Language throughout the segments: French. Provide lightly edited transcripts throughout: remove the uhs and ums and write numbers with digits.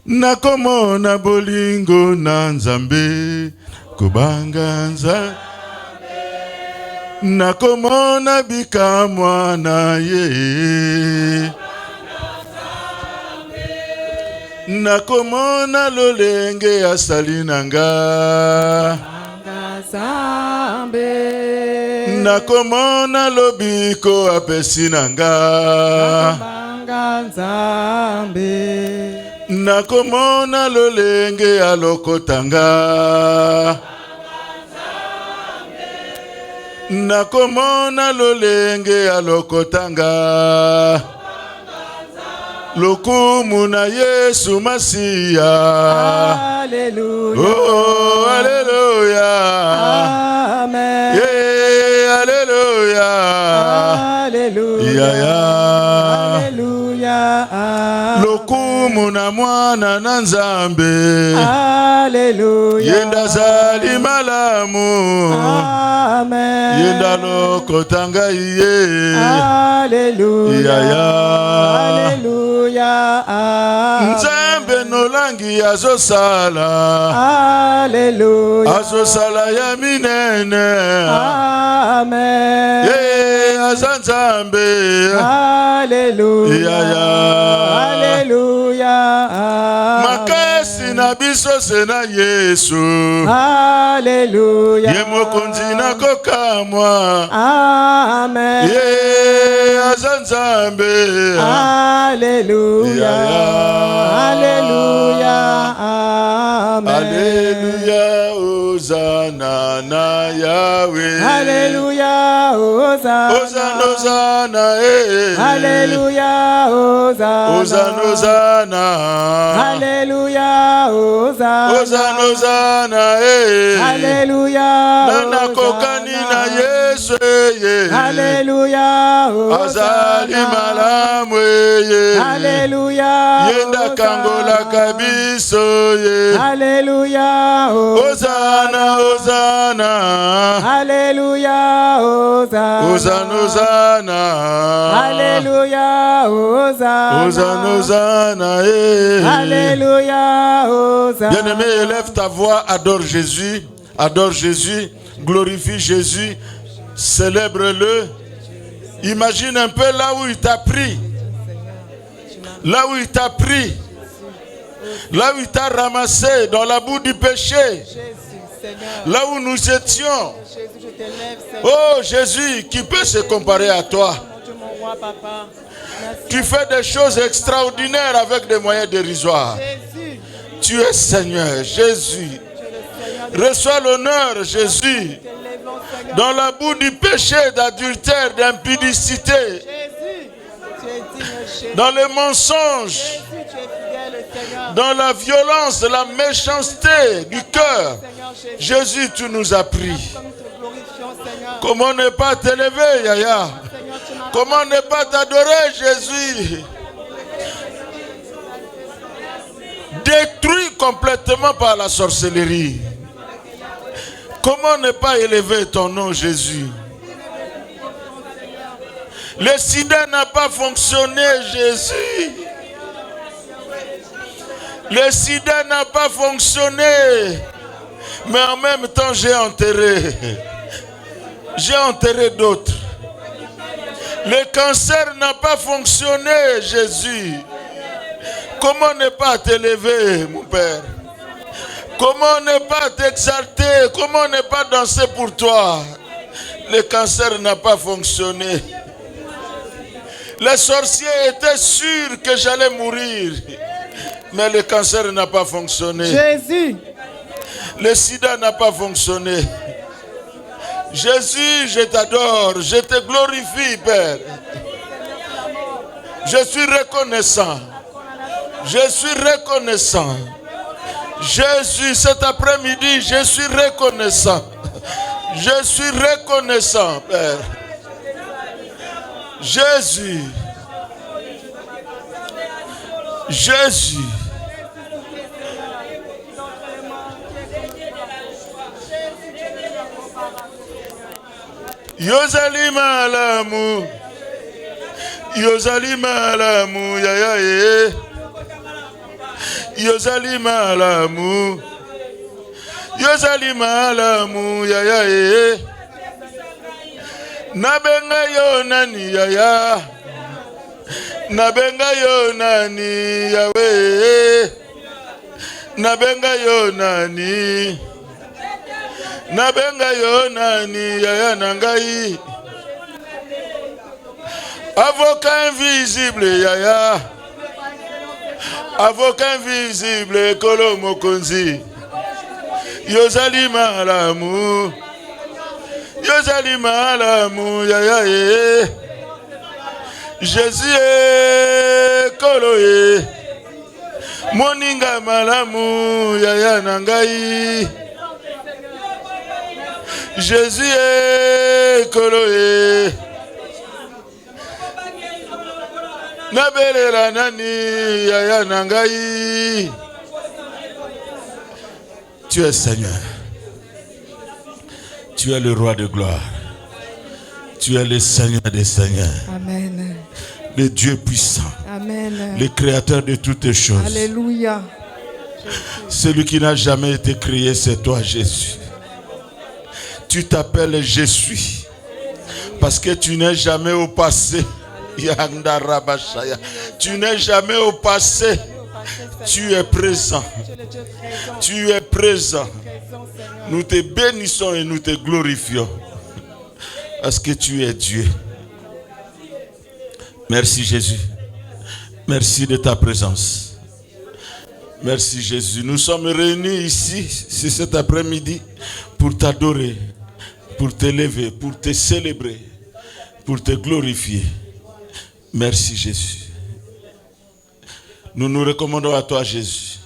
nakomona bolingo na Nzambe kubanga Nzambe nakomona bikamwa na ye nakomona lolenge asali nanga nakomona lobiko apesi nanga nakomona lolenge alokotanga nakomona lolenge alokotanga lokumu na Yesu Masiya. Alléluia. Oh, alléluia. Amen. Yeah, alléluia. Alléluia. Alléluia. Lokumu na mwana na Nzambe. Alléluia. Yenda zali malamu. Amen. Yenda lokotanga iye. Alléluia. Alléluia. Nzambe nolangi azosala. Alléluia. Azosala ya minene. Amen. Azanzambe. Alléluia. Alléluia. Makasi na biso sena Yesu. Alléluia. Ye mokonzi na kokamwa. Amen. Azanzambe. Alléluia. Alléluia. Amen. Alléluia. Hosanna na Yahweh. Alléluia. Hosanna. Hosanna, Hosanna, Alléluia. Hosanna. Hosanna, Hosanna. Alléluia. Hosanna. Hosanna, Hosanna, Alléluia. Nana kokani na Yesu, Alléluia. Azali malamu, Alléluia. Yenda kangola kabiso, Alléluia. Hosanna, Hosanna. Alléluia. Hosanna. Hosanna, Hosanna. Alléluia. Hosanna. Hosanna, Hosanna, Alléluia. Hosanna. Bien-aimé, élève ta voix, adore Jésus, glorifie Jésus, célèbre-le. Imagine un peu là où il t'a pris. Là où il t'a pris. Là où il t'a ramassé dans la boue du péché. Là où nous étions. Oh Jésus, qui peut se comparer à toi? Tu fais des choses extraordinaires avec des moyens dérisoires. Tu es Seigneur, Jésus. Reçois l'honneur, Jésus. Dans la boue du péché, d'adultère, d'impudicité. Dans les mensonges. Dans la violence, la méchanceté du cœur. Jésus, tu nous as pris. Comment ne pas t'élever, Yaya? Comment ne pas t'adorer, Jésus? Détruit complètement par la sorcellerie. Comment ne pas élever ton nom, Jésus? Le sida n'a pas fonctionné, Jésus. Le sida n'a pas fonctionné. Mais en même temps, j'ai enterré. J'ai enterré d'autres. Le cancer n'a pas fonctionné, Jésus. Comment ne pas t'élever, mon Père? Comment ne pas t'exalter? Comment ne pas danser pour toi? Le cancer n'a pas fonctionné. Les sorciers étaient sûrs que j'allais mourir. Mais le cancer n'a pas fonctionné. Jésus. Le sida n'a pas fonctionné. Jésus, je t'adore, je te glorifie, Père. Je suis reconnaissant. Je suis reconnaissant. Jésus, cet après-midi, je suis reconnaissant. Je suis reconnaissant, Père. Jésus. Jésus. Yozali malamu. Yozali malamu. Ya ya ye. Yozali malamu. Yozali malamu yaya eh. Nabenga yo nani yaya. Nabenga yo nani yawe. Nabenga yo nani. Nabenga yo nani yaya nangai. Avocat invisible yaya. Avocat invisible Kolo Mokonzi. Yozali malamu. Yozali malamu yaya eh. Jésus est Koloé. Moninga malamu yaya nangai. Jésus est Koloé. Nabelela nani yaya nangai. Tu es Seigneur. Tu es le roi de gloire. Tu es le Seigneur des Seigneurs. Amen. Le Dieu puissant. Amen. Le créateur de toutes choses. Alléluia. Celui qui n'a jamais été créé, c'est toi, Jésus. Tu t'appelles Je suis. Parce que tu n'es jamais au passé. Tu n'es jamais au passé. Tu es présent. Tu es présent. Nous te bénissons et nous te glorifions. Parce que tu es Dieu. Merci Jésus. Merci de ta présence. Merci Jésus. Nous sommes réunis ici, cet après-midi, pour t'adorer, pour t'élever, pour te célébrer, pour te glorifier. Merci Jésus. Nous nous recommandons à toi Jésus.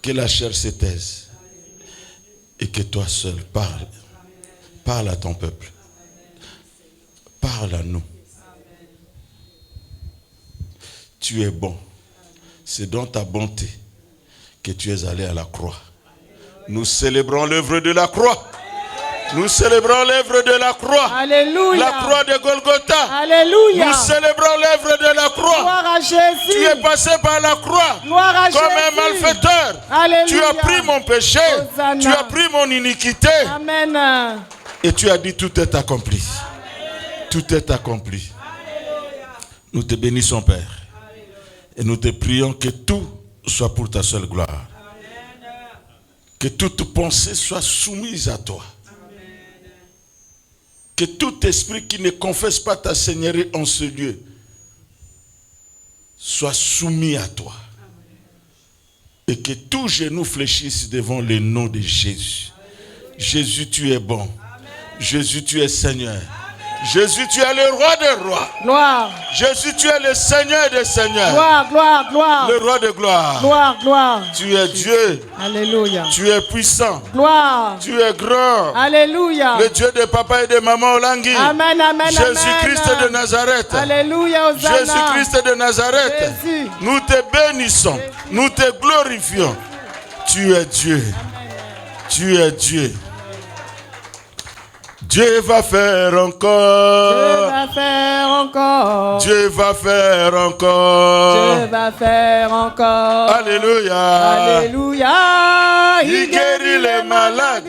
Que la chair se taise et que toi seul parle. Parle à ton peuple. Parle à nous. Tu es bon. C'est dans ta bonté que tu es allé à la croix. Nous célébrons l'œuvre de la croix. Nous célébrons l'œuvre de la croix. Alléluia. La croix de Golgotha. Alléluia. Nous célébrons l'œuvre de la croix. Gloire à Jésus. Tu es passé par la croix. Gloire à comme Jésus. un malfaiteur. Alléluia. Tu as pris mon péché. Hosanna. Tu as pris mon iniquité. Amen. Et tu as dit tout est accompli. Tout est accompli. Nous te bénissons Père. Et nous te prions que tout soit pour ta seule gloire. Que toute pensée soit soumise à toi. Que tout esprit qui ne confesse pas ta Seigneurie en ce lieu soit soumis à toi. Et que tout genou fléchisse devant le nom de Jésus. Jésus, tu es bon. Jésus, tu es Seigneur. Jésus, tu es le roi des rois. Gloire. Jésus, tu es le Seigneur des seigneurs. Gloire, gloire, gloire. Le roi de gloire. Gloire, gloire. Tu es Dieu. Alléluia. Tu es puissant. Gloire. Tu es grand. Alléluia. Le Dieu de papa et de maman Olangui. Amen, amen, Jésus-Christ de Nazareth. Alléluia, Hosanna. Jésus-Christ de Nazareth. Jésus. Nous te bénissons. Nous te glorifions. Tu es Dieu. Tu es Dieu. Dieu va faire encore. Dieu va faire encore. Dieu va faire encore. Dieu va faire encore. Alléluia. Alléluia. Il guérit les malades.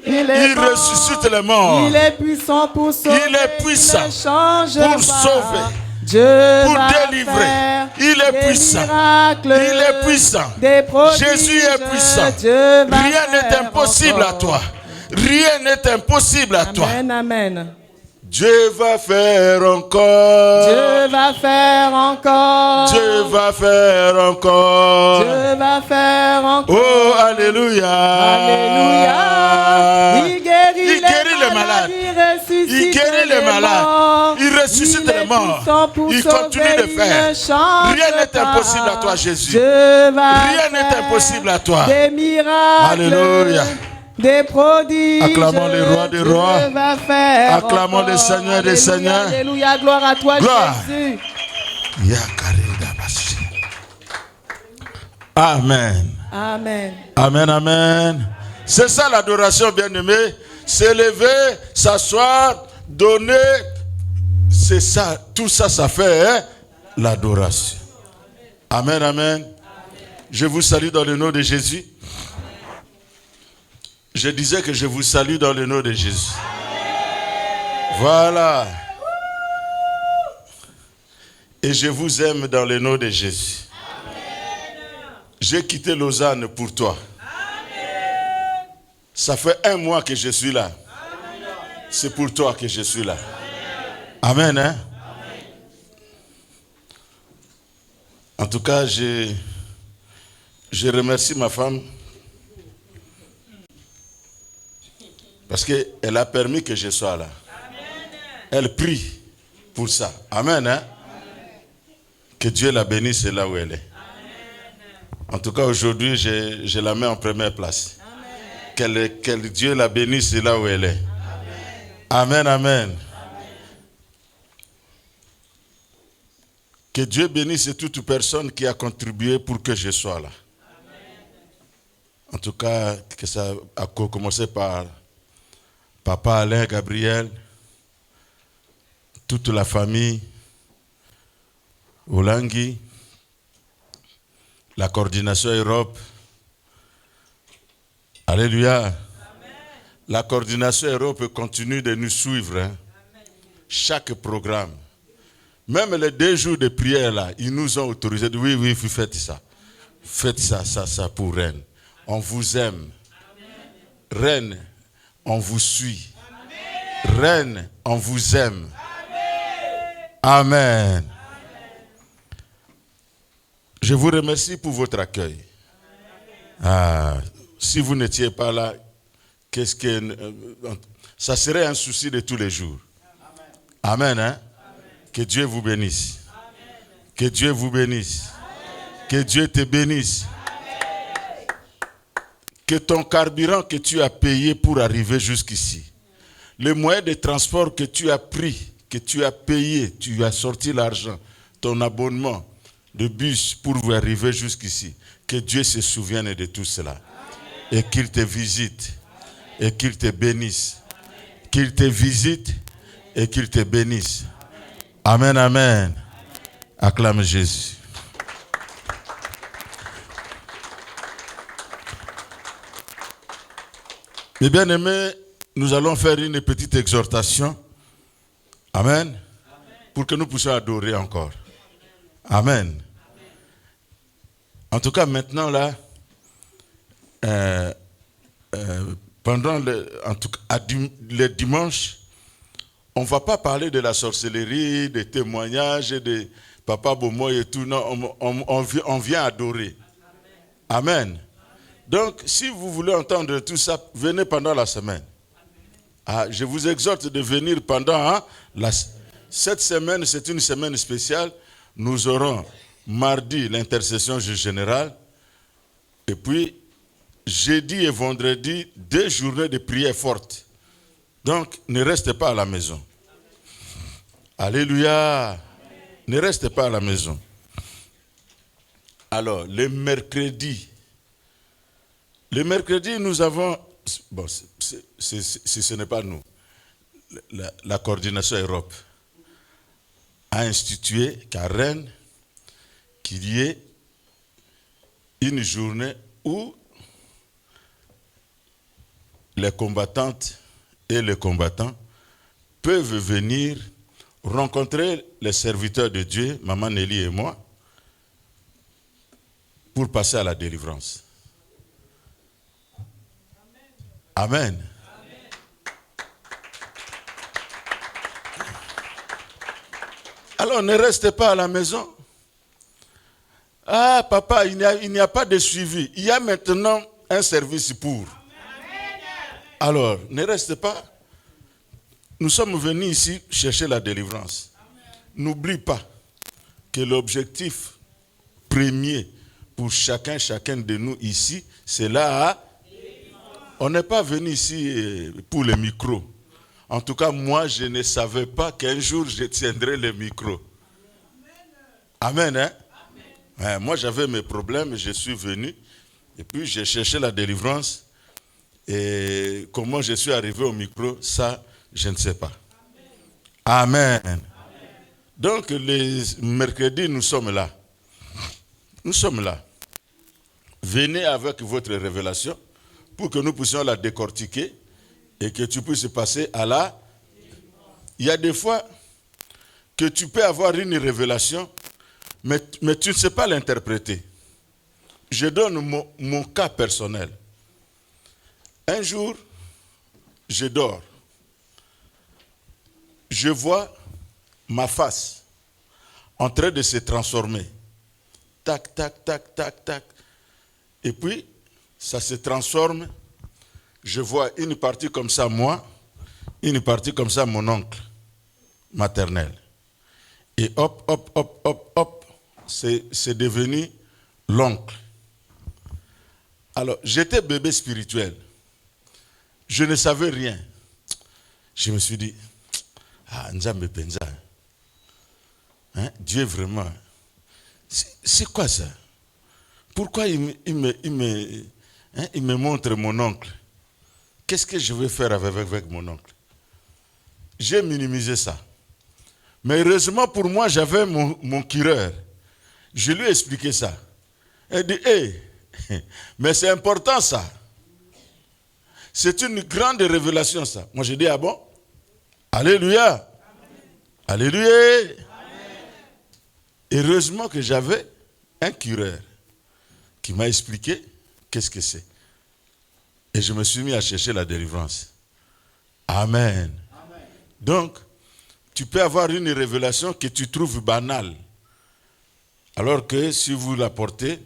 Il Il ressuscite les morts. Il est puissant pour sauver. Il est puissant Il ne change pour pas. sauver. Dieu Pour va délivrer. faire Il est des puissant. miracles, Il est puissant. des prodiges. Jésus est puissant. Dieu va Rien n'est faire impossible à encore. toi. Rien n'est impossible à toi. Amen, amen. Dieu va faire encore. Dieu va faire encore. Dieu va faire encore. Dieu va faire encore. Oh, alléluia. Alléluia. Il guérit les malades. Il guérit les malades. Il ressuscite les morts. Il continue de faire. Rien n'est impossible à toi, Jésus. Rien n'est impossible à toi. Des miracles. Alléluia. Des prodiges. Acclamons le roi des rois. Dieu va faire Acclamons encore. le Seigneur des seigneurs. Alléluia. Gloire à toi, Gloire. Jésus. Amen. Amen. Amen, amen. C'est ça l'adoration, bien-aimé. S'élever, s'asseoir, donner. C'est ça. Tout ça, ça fait l'adoration. Amen, amen. Je vous salue dans le nom de Jésus. Je disais que je vous salue dans le nom de Jésus. Voilà. Et je vous aime dans le nom de Jésus. J'ai quitté Lausanne pour toi. Ça fait 1 mois que je suis là. C'est pour toi que je suis là. Amen, hein? En tout cas, je remercie ma femme parce qu'elle a permis que je sois là. Elle prie pour ça. Amen, hein? Que Dieu la bénisse là où elle est. En tout cas, aujourd'hui, je la mets en première place. Que Dieu la bénisse là où elle est. Amen, amen. Que Dieu bénisse toute personne qui a contribué pour que je sois là. En tout cas, que ça a commencé par Papa Alain Gabriel, toute la famille, Olangui, la coordination Europe. Alléluia. Amen. La coordination Europe continue de nous suivre. Hein. Chaque programme. Même les 2 jours de prière là, ils nous ont autorisé. Oui, vous faites ça. Faites ça pour Rennes. On vous aime. Amen. Rennes, on vous suit. Amen. Rennes, on vous aime. Amen. Amen. Je vous remercie pour votre accueil. Si vous n'étiez pas là, ça serait un souci de tous les jours. Amen. Hein? Que Dieu vous bénisse. Que Dieu vous bénisse. Que Dieu te bénisse. Que ton carburant que tu as payé pour arriver jusqu'ici, le moyen de transport que tu as pris, que tu as payé, tu as sorti l'argent, ton abonnement de bus pour vous arriver jusqu'ici, que Dieu se souvienne de tout cela. Et qu'il te visite. Et qu'il te bénisse. Qu'il te visite et qu'il te bénisse. Amen, amen. Acclame Jésus. Mes bien-aimés, nous allons faire une petite exhortation. Amen. Pour que nous puissions adorer encore. Amen. En tout cas, maintenant, là, pendant le dimanche, on ne va pas parler de la sorcellerie, des témoignages, de Papa Bomoy et tout. Non, on vient adorer. Amen. Amen. Donc, si vous voulez entendre tout ça, venez pendant la semaine. Je vous exhorte de venir pendant cette semaine, c'est une semaine spéciale. Nous aurons mardi l'intercession générale. Et puis, jeudi et vendredi, 2 journées de prière fortes. Donc, ne restez pas à la maison. Alléluia. Amen. Ne restez pas à la maison. Alors, le mercredi, nous avons, bon, ce n'est pas nous, la coordination Europe a institué qu'à Rennes, qu'il y ait une journée où les combattantes et les combattants peuvent venir rencontrer les serviteurs de Dieu, Maman Nelly et moi, pour passer à la délivrance. Amen. Alors ne restez pas à la maison. Ah papa, il n'y a pas de suivi. Il y a maintenant un service pour. Alors ne restez pas. Nous sommes venus ici chercher la délivrance. N'oublie pas que l'objectif premier pour chacun de nous ici, c'est là. On n'est pas venu ici pour le micro. En tout cas, moi, je ne savais pas qu'un jour, je tiendrais le micro. Amen, hein? Amen. Moi, j'avais mes problèmes, je suis venu. Et puis, j'ai cherché la délivrance. Et comment je suis arrivé au micro, ça, je ne sais pas. Amen. Amen. Donc, les mercredis, nous sommes là. nous sommes là. Venez avec votre révélation pour que nous puissions la décortiquer et que tu puisses passer à la... Il y a des fois que tu peux avoir une révélation, mais tu ne sais pas l'interpréter. Je donne mon cas personnel. Un jour, je dors. Je vois ma face en train de se transformer. Tac, tac, tac, tac, tac. Et puis, ça se transforme. Je vois une partie comme ça, moi, une partie comme ça, mon oncle maternel. Et hop, hop, hop, hop, hop, c'est devenu l'oncle. Alors, j'étais bébé spirituel. Je ne savais rien. Je me suis dit, ah, Nzambe Penza. Hein, Dieu vraiment. C'est quoi ça? Pourquoi il me montre mon oncle? Qu'est-ce que je vais faire avec mon oncle? J'ai minimisé ça. Mais heureusement pour moi, j'avais mon cureur. Je lui ai expliqué ça. Elle dit, hé, mais c'est important ça. C'est une grande révélation ça. Moi je dis, ah bon? Alléluia. Amen. Alléluia. Amen. Heureusement que j'avais un cureur qui m'a expliqué qu'est-ce que c'est. Et je me suis mis à chercher la délivrance. Amen. Amen. Donc, tu peux avoir une révélation que tu trouves banale. Alors que si vous la portez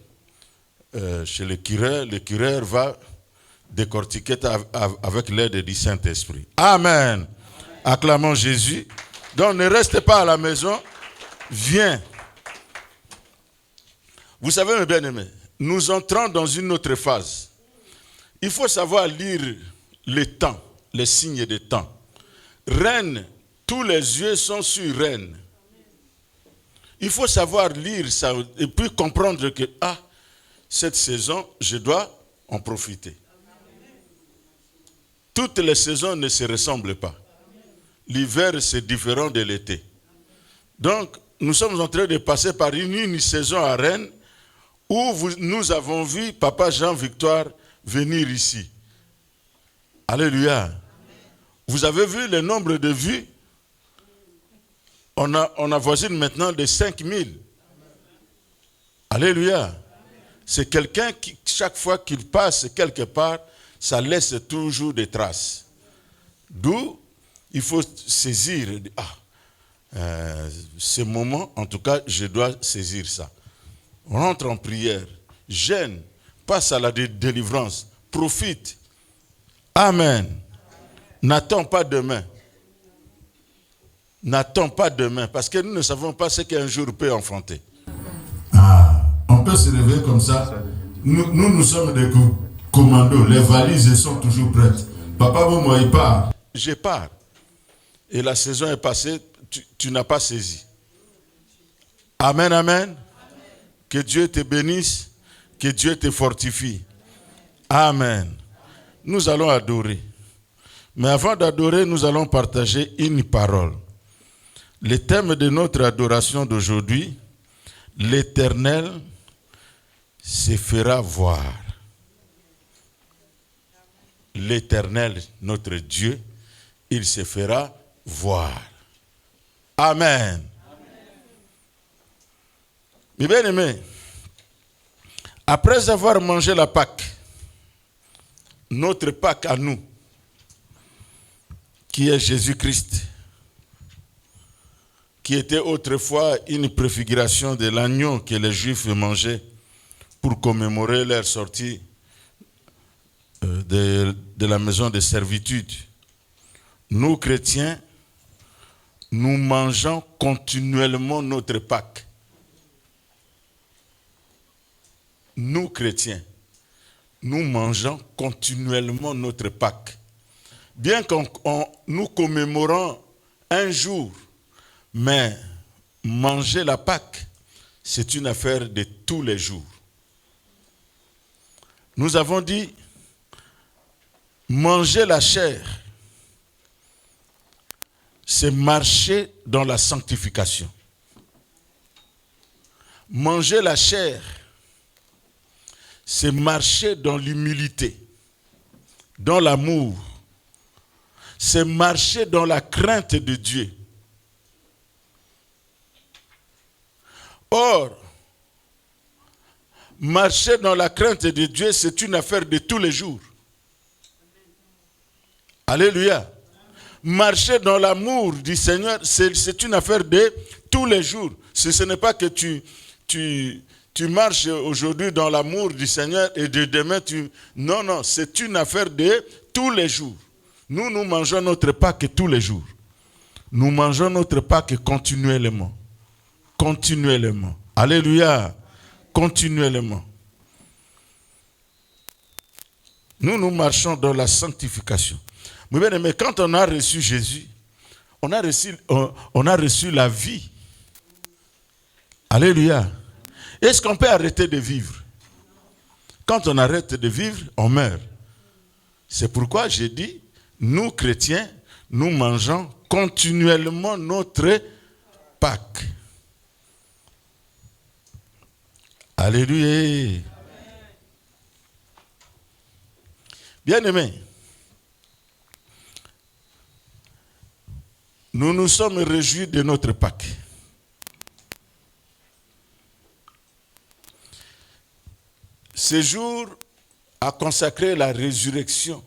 chez le cureur va décortiquer avec l'aide du Saint-Esprit. Amen. Amen. Acclamons Jésus. Donc ne restez pas à la maison. Viens. Vous savez, mes bien-aimés, nous entrons dans une autre phase. Il faut savoir lire les temps, les signes des temps. Reine, tous les yeux sont sur Reine. Il faut savoir lire ça et puis comprendre que, cette saison, je dois en profiter. Toutes les saisons ne se ressemblent pas. L'hiver, c'est différent de l'été. Donc, nous sommes en train de passer par une saison à Rennes où nous avons vu Papa Jean-Victoire venir ici. Alléluia. Amen. Vous avez vu le nombre de vues? On avoisine maintenant de 5000. Alléluia. Amen. C'est quelqu'un qui, chaque fois qu'il passe quelque part, ça laisse toujours des traces. D'où il faut saisir. Ce moment, en tout cas, je dois saisir ça. Rentre en prière, jeûne, passe à la délivrance, profite. Amen. N'attends pas demain. N'attends pas demain, parce que nous ne savons pas ce qu'un jour peut enfanter. On peut se réveiller comme ça. Nous sommes des commandos. Les valises sont toujours prêtes. Papa, moi, il part. Je pars. Et la saison est passée, tu n'as pas saisi. Amen, amen. Que Dieu te bénisse, que Dieu te fortifie. Amen. Nous allons adorer. Mais avant d'adorer, nous allons partager une parole. Le thème de notre adoration d'aujourd'hui, l'Éternel se fera voir. L'Éternel, notre Dieu, il se fera voir. Amen. Mes bien-aimés, après avoir mangé la Pâque, notre Pâque à nous, qui est Jésus-Christ, qui était autrefois une préfiguration de l'agneau que les Juifs mangeaient pour commémorer leur sortie de la maison de servitude. Nous, chrétiens, nous mangeons continuellement notre Pâque. Nous, chrétiens, nous mangeons continuellement notre Pâque. Bien que nous commémorons un jour, mais manger la Pâque, c'est une affaire de tous les jours. Nous avons dit, manger la chair, c'est marcher dans la sanctification. Manger la chair, c'est marcher dans l'humilité, dans l'amour. C'est marcher dans la crainte de Dieu. Or, marcher dans la crainte de Dieu, c'est une affaire de tous les jours. Alléluia. Marcher dans l'amour du Seigneur, c'est une affaire de tous les jours. Ce n'est pas que tu marches aujourd'hui dans l'amour du Seigneur et de demain Non, non, c'est une affaire de tous les jours. Nous mangeons notre Pâques tous les jours. Nous mangeons notre Pâques continuellement. Continuellement. Alléluia. Continuellement. Nous marchons dans la sanctification. Mais quand on a reçu Jésus, on a reçu la vie. Alléluia. Est-ce qu'on peut arrêter de vivre? Quand on arrête de vivre, on meurt. C'est pourquoi j'ai dit, nous chrétiens, nous mangeons continuellement notre Pâques. Alléluia. Bien-aimés, nous nous sommes réjouis de notre Pâques. Ce jour a consacré la résurrection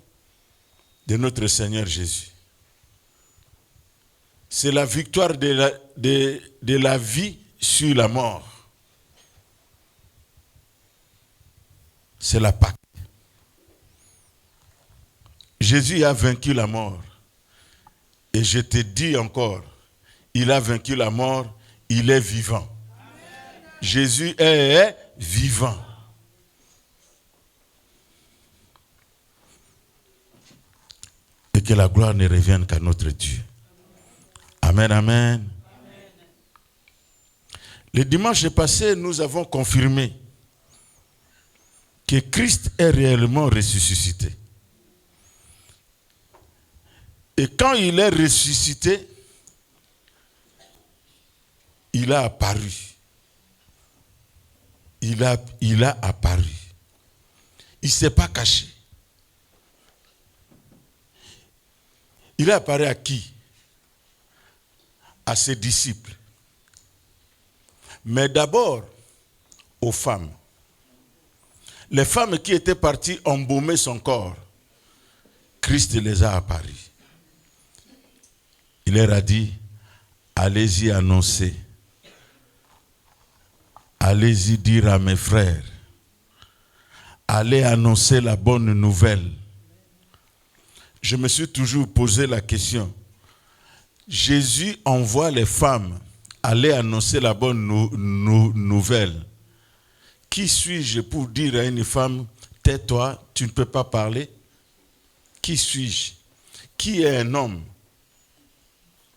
de notre Seigneur Jésus. C'est la victoire de la vie sur la mort. C'est la Pâque. Jésus a vaincu la mort. Et je te dis encore, il a vaincu la mort, il est vivant. Jésus est vivant. Et que la gloire ne revienne qu'à notre Dieu. Amen, amen. Le dimanche passé, nous avons confirmé que Christ est réellement ressuscité. Et quand il est ressuscité, il a apparu. Il a apparu. Il ne s'est pas caché. Il a apparu à qui? À ses disciples. Mais d'abord, aux femmes. Les femmes qui étaient parties embaumer son corps, Christ les a apparus. Il leur a dit, allez-y annoncer. Allez-y dire à mes frères. Allez annoncer la bonne nouvelle. Je me suis toujours posé la question. Jésus envoie les femmes aller annoncer la bonne nouvelle. Qui suis-je pour dire à une femme, tais-toi, tu ne peux pas parler? Qui suis-je? Qui est un homme?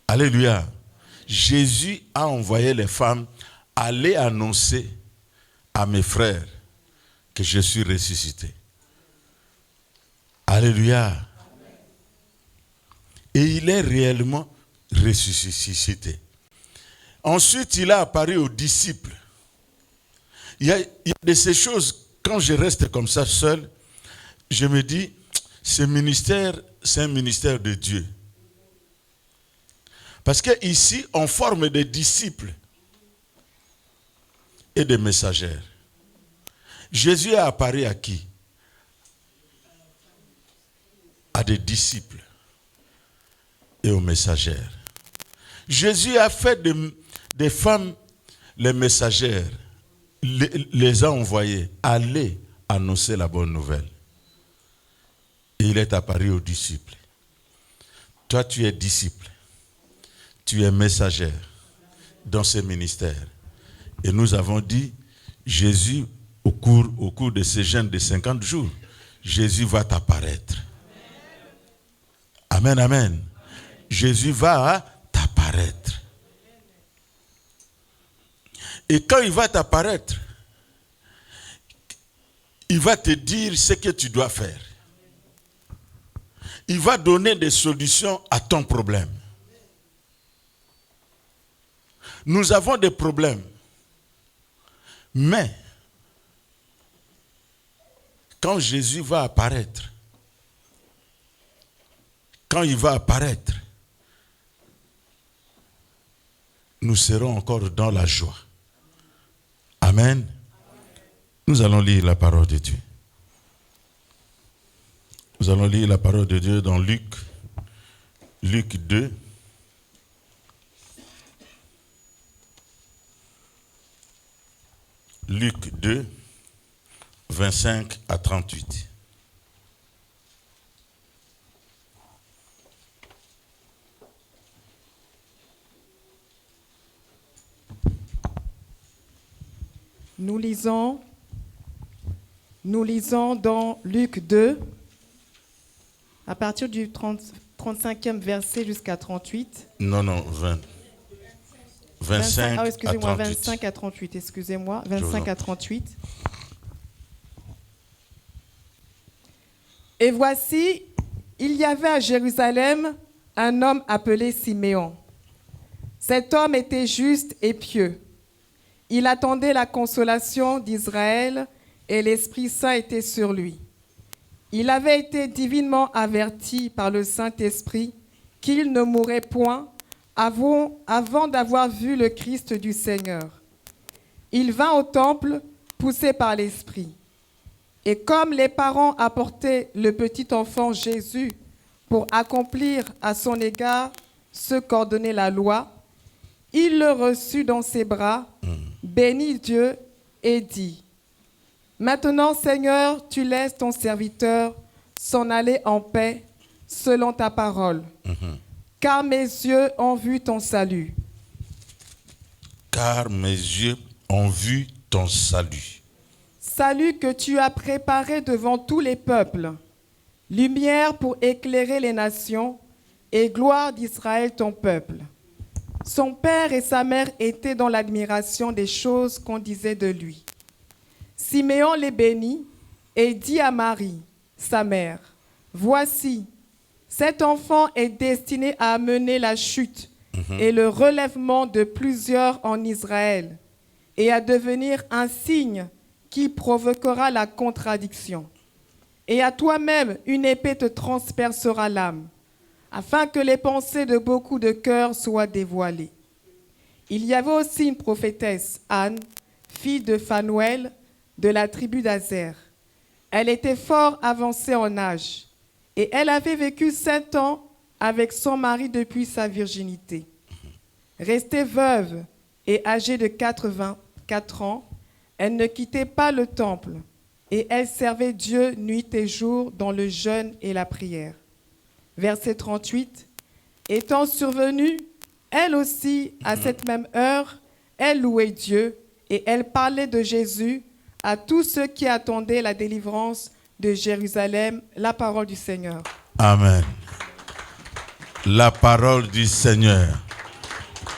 Alléluia. Jésus a envoyé les femmes aller annoncer à mes frères que je suis ressuscité. Alléluia. Et il est réellement ressuscité. Ensuite, il a apparu aux disciples. Il y a de ces choses, quand je reste comme ça seul, je me dis, ce ministère, c'est un ministère de Dieu. Parce qu'ici, on forme des disciples et des messagères. Jésus est apparu à qui? À des disciples et aux messagères. Jésus a fait des femmes les messagères, les a envoyées aller annoncer la bonne nouvelle. Et il est apparu aux disciples. Toi, tu es disciple. Tu es messagère dans ce ministère. Et nous avons dit, Jésus, au cours de ces jeûnes de 50 jours, Jésus va t'apparaître. Amen, amen. Jésus va t'apparaître. Et quand il va t'apparaître, il va te dire ce que tu dois faire. Il va donner des solutions à ton problème. Nous avons des problèmes. Mais, quand Jésus va apparaître, quand il va apparaître, nous serons encore dans la joie. Amen. Nous allons lire la parole de Dieu. Nous allons lire la parole de Dieu dans Luc 2. Luc 2, 25 à 38. Nous lisons dans Luc 2, à partir du 35e verset jusqu'à 38. Non, 25 à 38. 25 à 38, excusez-moi, 25 à 38. Et voici, il y avait à Jérusalem un homme appelé Siméon. Cet homme était juste et pieux. Il attendait la consolation d'Israël et l'Esprit Saint était sur lui. Il avait été divinement averti par le Saint-Esprit qu'il ne mourrait point avant d'avoir vu le Christ du Seigneur. Il vint au temple poussé par l'Esprit. Et comme les parents apportaient le petit enfant Jésus pour accomplir à son égard ce qu'ordonnait la loi, il le reçut dans ses bras, bénit Dieu et dit : Maintenant, Seigneur, tu laisses ton serviteur s'en aller en paix selon ta parole. Car mes yeux ont vu ton salut. Car mes yeux ont vu ton salut. Salut que tu as préparé devant tous les peuples, lumière pour éclairer les nations et gloire d'Israël ton peuple. Son père et sa mère étaient dans l'admiration des choses qu'on disait de lui. Siméon les bénit et dit à Marie, sa mère : Voici, cet enfant est destiné à amener la chute et le relèvement de plusieurs en Israël et à devenir un signe qui provoquera la contradiction. Et à toi-même, une épée te transpercera l'âme, afin que les pensées de beaucoup de cœurs soient dévoilées. Il y avait aussi une prophétesse, Anne, fille de Phanuel, de la tribu d'Azer. Elle était fort avancée en âge, et elle avait vécu 7 ans avec son mari depuis sa virginité. Restée veuve et âgée de 84 ans, elle ne quittait pas le temple, et elle servait Dieu nuit et jour dans le jeûne et la prière. Verset 38. Étant survenue, elle aussi, à cette même heure, elle louait Dieu, et elle parlait de Jésus à tous ceux qui attendaient la délivrance de Jérusalem, la parole du Seigneur. Amen. La parole du Seigneur.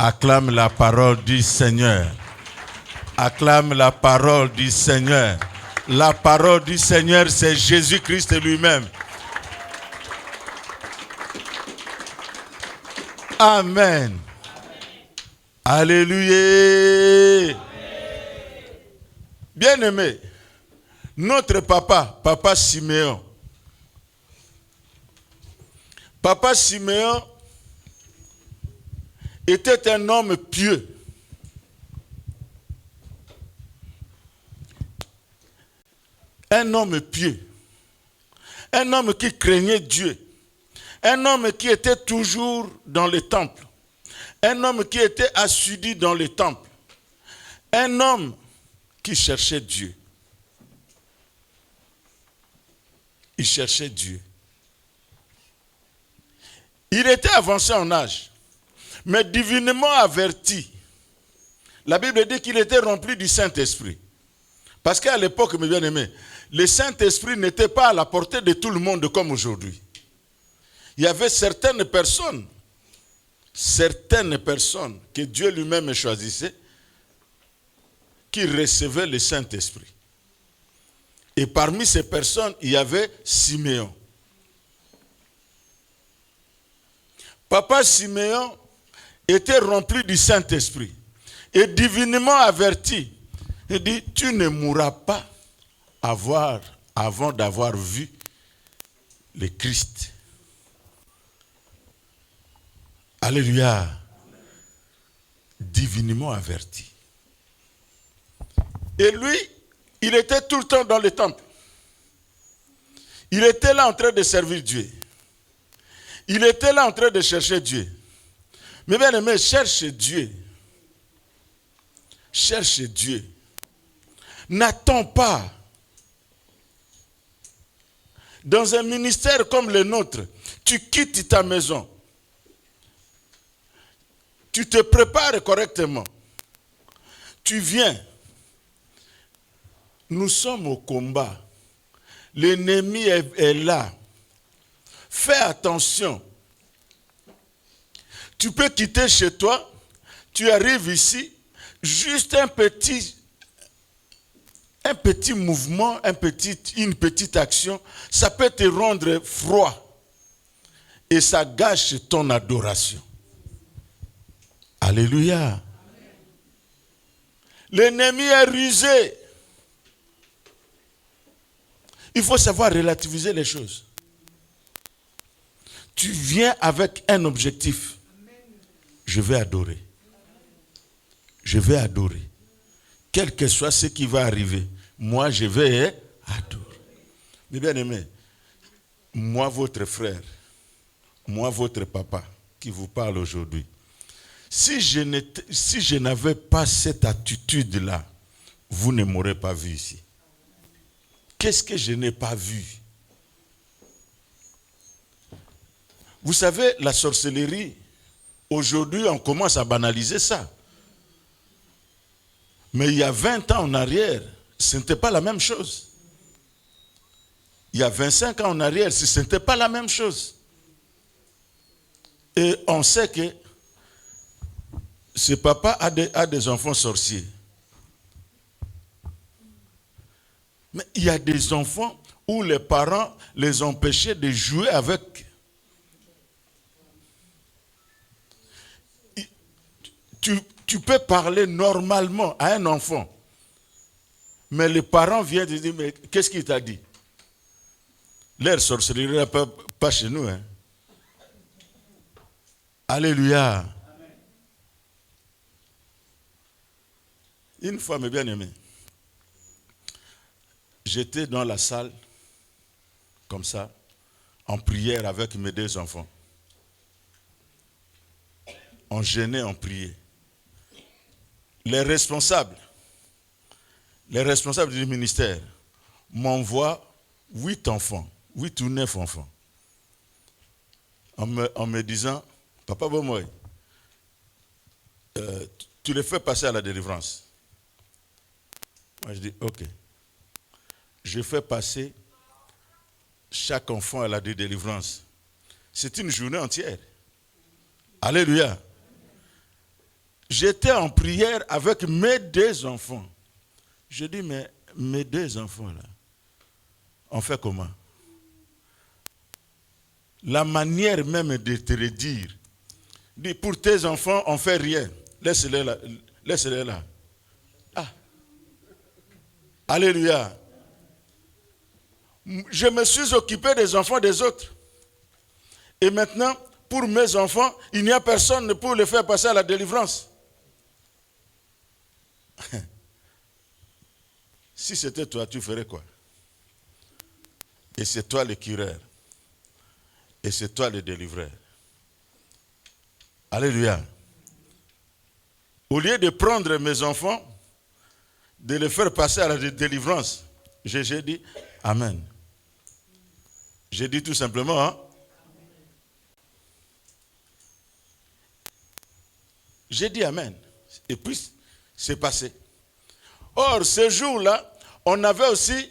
Acclame la parole du Seigneur. Acclame la parole du Seigneur. La parole du Seigneur, c'est Jésus-Christ lui-même. Amen. Alléluia. Bien-aimé, notre papa Siméon. Papa Siméon était un homme pieux. Un homme pieux. Un homme qui craignait Dieu. Un homme qui était toujours dans le temple. Un homme qui était assidu dans le temple. Un homme qui cherchait Dieu. Il cherchait Dieu. Il était avancé en âge, mais divinement averti. La Bible dit qu'il était rempli du Saint-Esprit. Parce qu'à l'époque, mes bien-aimés, le Saint-Esprit n'était pas à la portée de tout le monde comme aujourd'hui. Il y avait certaines personnes que Dieu lui-même choisissait, qui recevaient le Saint-Esprit. Et parmi ces personnes, il y avait Siméon. Papa Siméon était rempli du Saint-Esprit et divinement averti. Il dit, tu ne mourras pas avant d'avoir vu le Christ. Alléluia. Divinement averti. Et lui, il était tout le temps dans le temple. Il était là en train de servir Dieu. Il était là en train de chercher Dieu. Mais bien aimé, cherche Dieu. Cherche Dieu. N'attends pas. Dans un ministère comme le nôtre, tu quittes ta maison. Tu te prépares correctement. Tu viens. Nous sommes au combat. L'ennemi est là. Fais attention. Tu peux quitter chez toi. Tu arrives ici. Juste un petit mouvement, une petite action, ça peut te rendre froid. Et ça gâche ton adoration. Alléluia. L'ennemi est rusé. Il faut savoir relativiser les choses. Tu viens avec un objectif. Je vais adorer. Je vais adorer. Quel que soit ce qui va arriver, moi je vais adorer. Mais bien aimé, moi votre frère, moi votre papa qui vous parle aujourd'hui, si je n'avais pas cette attitude-là, vous ne m'aurez pas vu ici. Qu'est-ce que je n'ai pas vu? Vous savez, la sorcellerie, aujourd'hui, on commence à banaliser ça. Mais il y a 20 ans en arrière, ce n'était pas la même chose. Il y a 25 ans en arrière, ce n'était pas la même chose. Et on sait que ce papa a des enfants sorciers. Mais il y a des enfants où les parents les empêchaient de jouer avec. Tu peux parler normalement à un enfant, mais les parents viennent te dire, mais qu'est-ce qu'il t'a dit? Leur sorcellerie n'est pas chez nous. Hein? Alléluia. Amen. Une fois, mes bien-aimés, j'étais dans la salle, comme ça, en prière avec mes deux enfants. On jeûnait, on priait. Les responsables du ministère m'envoient 8 enfants, 8 ou 9 enfants, en me disant, Papa Bomoy, tu les fais passer à la délivrance. Moi je dis, ok. Je fais passer chaque enfant à la délivrance. C'est une journée entière. Alléluia. J'étais en prière avec mes 2 enfants. Je dis, mais mes 2 enfants là, on fait comment? La manière même de te le dire, dit, pour tes enfants, on ne fait rien. Laisse-les là. Laisse-les là. Ah. Alléluia. Je me suis occupé des enfants des autres. Et maintenant, pour mes enfants, il n'y a personne pour les faire passer à la délivrance. Si c'était toi, tu ferais quoi? Et c'est toi le cureur. Et c'est toi le délivreur. Alléluia. Au lieu de prendre mes enfants, de les faire passer à la délivrance, j'ai dit Amen. J'ai dit tout simplement, hein? J'ai dit Amen. Et puis, c'est passé. Or, ce jour-là, on avait aussi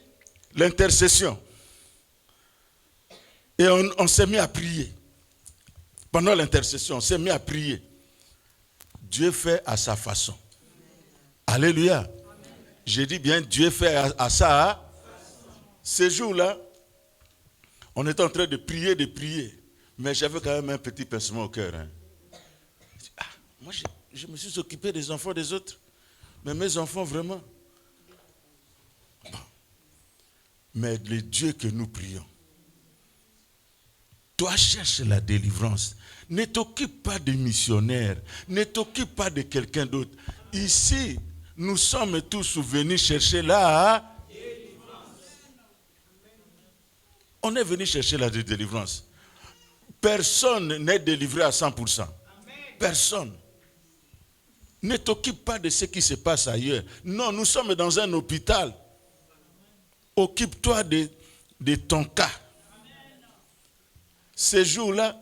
l'intercession. Et on s'est mis à prier. Pendant l'intercession, on s'est mis à prier. Dieu fait à sa façon. Alléluia. J'ai dit bien, Dieu fait à sa façon. Ce jour-là, on était en train de prier. Mais j'avais quand même un petit pincement au cœur. Hein. Moi, je me suis occupé des enfants des autres. Mais mes enfants, vraiment. Bon. Mais le Dieu que nous prions, toi cherche la délivrance. Ne t'occupe pas des missionnaires, ne t'occupe pas de quelqu'un d'autre. Ici, nous sommes tous venus chercher la délivrance. On est venu chercher la délivrance. Personne n'est délivré à 100%. Personne. Ne t'occupe pas de ce qui se passe ailleurs. Non, nous sommes dans un hôpital. Occupe-toi de ton cas. Ces jours-là,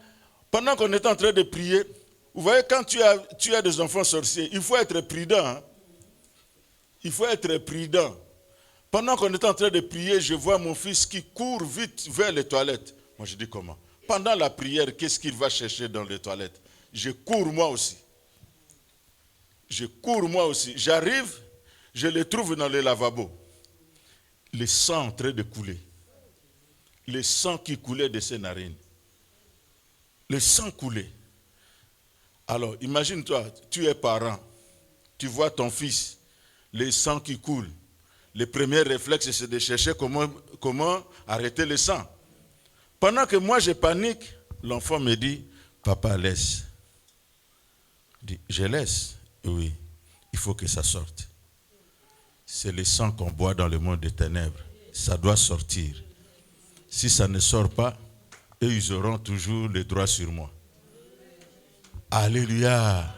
pendant qu'on est en train de prier, vous voyez, quand tu as des enfants sorciers, il faut être prudent. Hein? Il faut être prudent. Pendant qu'on est en train de prier, je vois mon fils qui court vite vers les toilettes. Moi, je dis comment? Pendant la prière, qu'est-ce qu'il va chercher dans les toilettes? Je cours moi aussi. Je cours moi aussi. J'arrive, je le trouve dans le lavabo. Le sang en train de couler. Le sang qui coulait de ses narines. Le sang coulait. Alors, imagine-toi, tu es parent. Tu vois ton fils, le sang qui coule. Le premier réflexe, c'est de chercher comment arrêter le sang. Pendant que moi, je panique, l'enfant me dit, papa, laisse. Je dis, je laisse. Oui, il faut que ça sorte. C'est le sang qu'on boit dans le monde des ténèbres. Ça doit sortir. Si ça ne sort pas, eux, ils auront toujours le droit sur moi. Alléluia.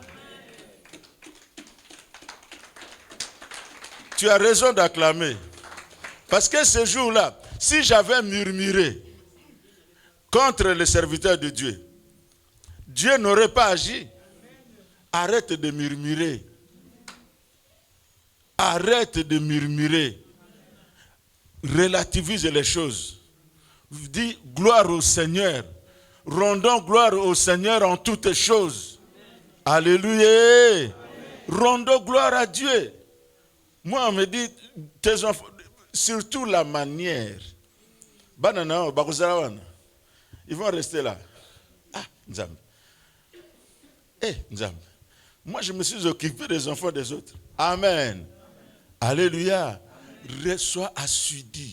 Tu as raison d'acclamer. Parce que ce jour-là, si j'avais murmuré contre les serviteurs de Dieu, Dieu n'aurait pas agi. Arrête de murmurer. Arrête de murmurer. Relativise les choses. Dis gloire au Seigneur. Rendons gloire au Seigneur en toutes choses. Alléluia. Rendons gloire à Dieu. Moi, on me dit, tes enfants, surtout la manière. Ils vont rester là. Ah, Nzam. Nzam. Moi, je me suis occupé des enfants des autres. Amen. Alléluia. Sois assidu.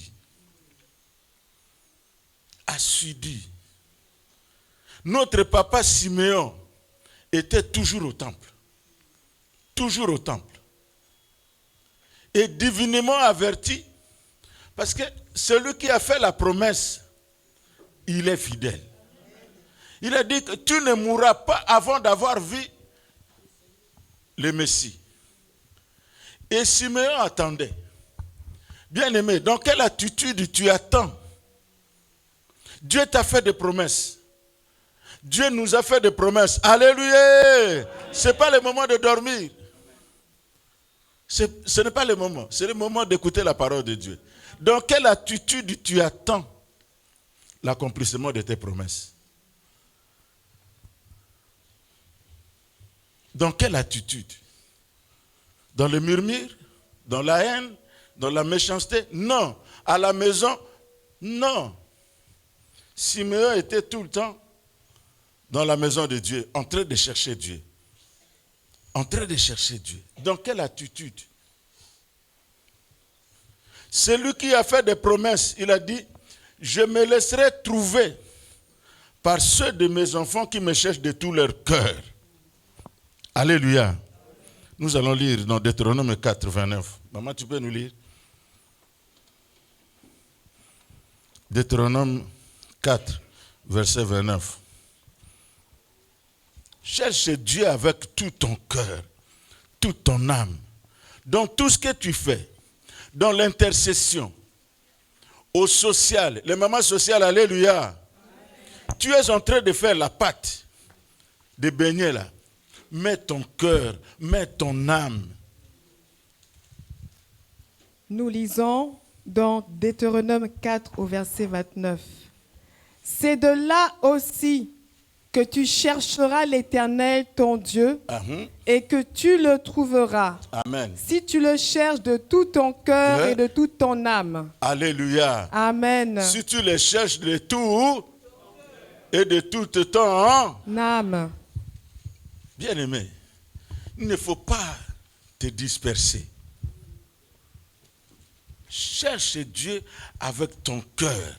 Assidu. Notre papa Siméon était toujours au temple. Toujours au temple. Et divinement averti, parce que celui qui a fait la promesse, il est fidèle. Il a dit que tu ne mourras pas avant d'avoir vu le Messie. Et Siméon attendait. Bien-aimé, dans quelle attitude tu attends? Dieu t'a fait des promesses. Dieu nous a fait des promesses. Alléluia! Ce n'est pas le moment de dormir. Ce n'est pas le moment. C'est le moment d'écouter la parole de Dieu. Dans quelle attitude tu attends l'accomplissement de tes promesses? Dans quelle attitude? Dans le murmure? Dans la haine? Dans la méchanceté? Non. À la maison? Non. Siméon était tout le temps dans la maison de Dieu, en train de chercher Dieu. En train de chercher Dieu. Dans quelle attitude? Celui qui a fait des promesses, il a dit, je me laisserai trouver par ceux de mes enfants qui me cherchent de tout leur cœur. Alléluia. Nous allons lire dans Deutéronome 4, 29. Maman, tu peux nous lire? Deutéronome 4, verset 29. Cherche Dieu avec tout ton cœur, toute ton âme, dans tout ce que tu fais, dans l'intercession, au social, les mamans sociales, alléluia. Amen. Tu es en train de faire la pâte, de baigner là. Mets ton cœur, mets ton âme. Nous lisons dans Deutéronome 4 au verset 29. C'est de là aussi que tu chercheras l'Éternel, ton Dieu, et que tu le trouveras. Amen. Si tu le cherches de tout ton cœur et de toute ton âme. Alléluia. Amen. Si tu le cherches de tout et de toute ton âme. Bien-aimé, il ne faut pas te disperser. Cherche Dieu avec ton cœur.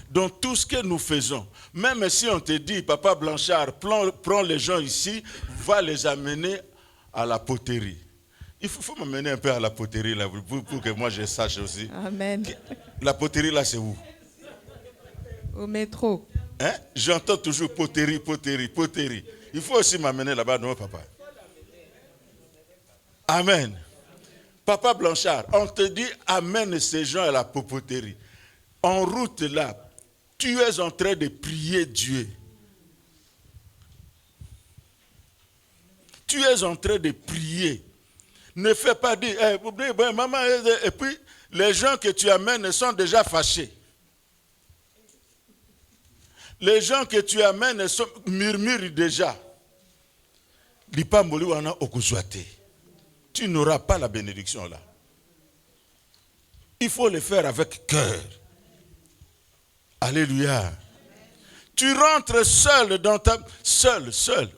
Dans tout ce que nous faisons. Même si on te dit, Papa Blanchard, prends les gens ici, va les amener à la poterie. Il faut m'amener un peu à la poterie là, pour que moi je sache aussi. Amen. La poterie là, c'est où? Au métro. Hein? J'entends toujours poterie, poterie, poterie. Il faut aussi m'amener là-bas, non, papa? Amen. Papa Blanchard, on te dit, amène ces gens à la poterie. En route là, tu es en train de prier Dieu. Tu es en train de prier. Ne fais pas dire, maman, et puis les gens que tu amènes sont déjà fâchés. Les gens que tu amènes murmurent déjà. Tu n'auras pas la bénédiction là. Il faut le faire avec cœur. Alléluia. Tu rentres seul dans ta... Seul,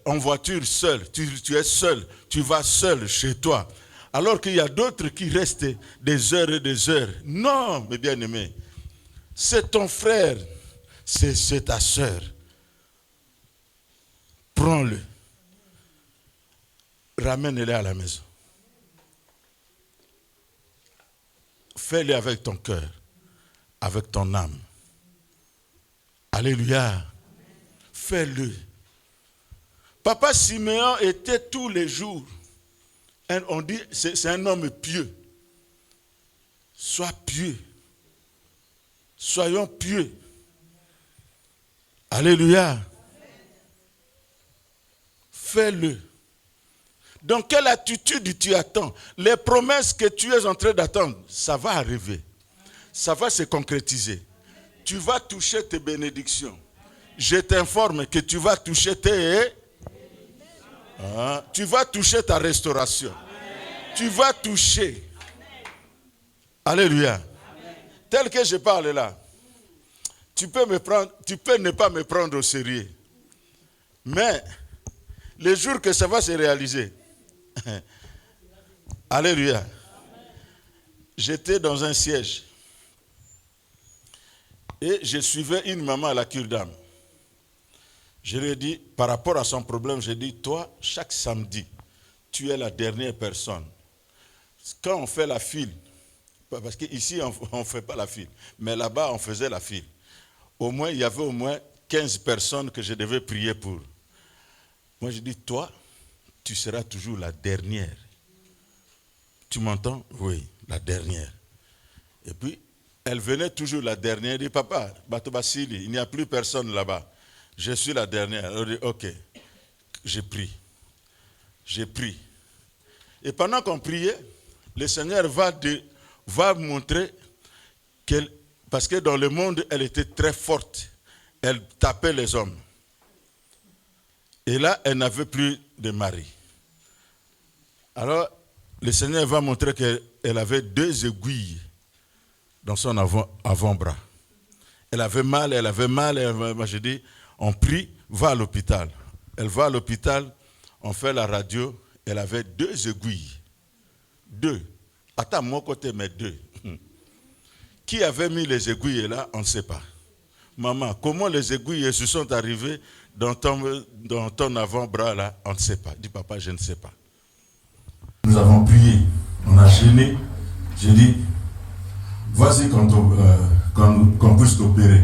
en voiture, seul. Tu es seul. Tu vas seul chez toi. Alors qu'il y a d'autres qui restent des heures et des heures. Non, mes bien-aimés. C'est ton frère. C'est ta soeur. Prends-le. Ramène-le à la maison. Fais-le avec ton cœur. Avec ton âme. Alléluia. Fais-le. Papa Siméon était tous les jours. On dit, c'est un homme pieux. Sois pieux. Soyons pieux. Alléluia. Fais-le. Dans quelle attitude tu attends? Les promesses que tu es en train d'attendre, ça va arriver. Ça va se concrétiser. Tu vas toucher tes bénédictions. Je t'informe que tu vas toucher tu vas toucher ta restauration. Amen. Tu vas toucher. Amen. Alléluia. Amen. Tel que je parle là, tu peux ne pas me prendre au sérieux. Mais le jour que ça va se réaliser, alléluia. J'étais dans un siège. Et je suivais une maman à la cure d'âme. Je lui ai dit, par rapport à son problème, j'ai dit, toi, chaque samedi, tu es la dernière personne. Quand on fait la file, parce qu'ici, on ne fait pas la file, mais là-bas, on faisait la file. Il y avait au moins 15 personnes que je devais prier pour. Moi, je dis, toi, tu seras toujours la dernière. Tu m'entends? Oui, la dernière. Et puis, elle venait toujours la dernière. Elle dit, papa, Batobasili, il n'y a plus personne là-bas. Je suis la dernière. Elle dit, ok. J'ai pris. Et pendant qu'on priait, le Seigneur va montrer qu'elle, parce que dans le monde, elle était très forte. Elle tapait les hommes. Et là, elle n'avait plus de mari. Alors, le Seigneur va montrer qu'elle avait 2 aiguilles dans son avant-bras. Elle avait mal. Moi, je dis, on prie, va à l'hôpital. Elle va à l'hôpital, on fait la radio, elle avait 2 aiguilles. 2. Pas à mon côté, mais 2. Qui avait mis les aiguilles là, on ne sait pas. Maman, comment les aiguilles se sont arrivées dans ton avant-bras là, on ne sait pas. Dis papa, je ne sais pas. Nous avons prié, on a gêné. J'ai dit, voici qu'on puisse t'opérer.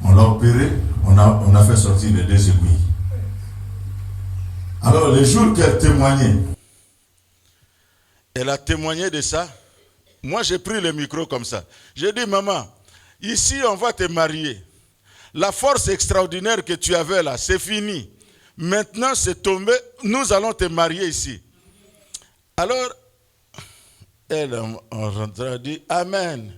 On l'a opéré, on a fait sortir les 2 aiguilles. Alors, le jour qu'elle témoignait, elle a témoigné de ça. Moi, j'ai pris le micro comme ça. J'ai dit, maman, ici, on va te marier. La force extraordinaire que tu avais là, c'est fini. Maintenant, c'est tombé. Nous allons te marier ici. Alors, elle, en rentrant, dit, Amen.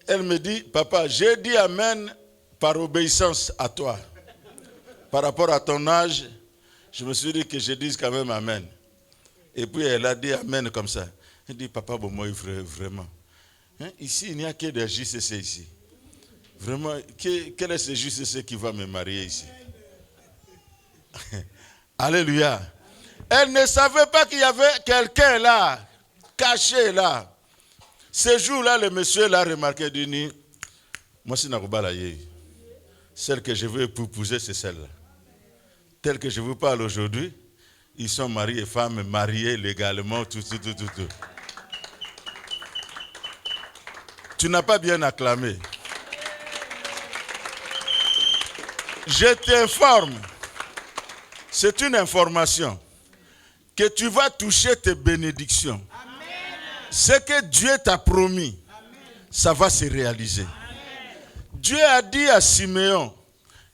Elle me dit, papa, j'ai dit Amen par obéissance à toi. Par rapport à ton âge, je me suis dit que je dise quand même Amen. Et puis elle a dit Amen comme ça. Elle dit, papa, bon, moi, vraiment. Hein? Ici, il n'y a que des JCC ici. Vraiment, quel est ce JCC qui va me marier ici? Alléluia. Elle ne savait pas qu'il y avait quelqu'un là, caché là. Ce jour-là, le monsieur l'a remarqué, il dit, moi, c'est celle que je veux épouser, c'est celle-là. Telle que je vous parle aujourd'hui, ils sont mariés et femmes, mariés légalement, tout. Tu n'as pas bien acclamé. Je t'informe, c'est une information, que tu vas toucher tes bénédictions. Amen. Ce que Dieu t'a promis, ça va se réaliser. Amen. Dieu a dit à Siméon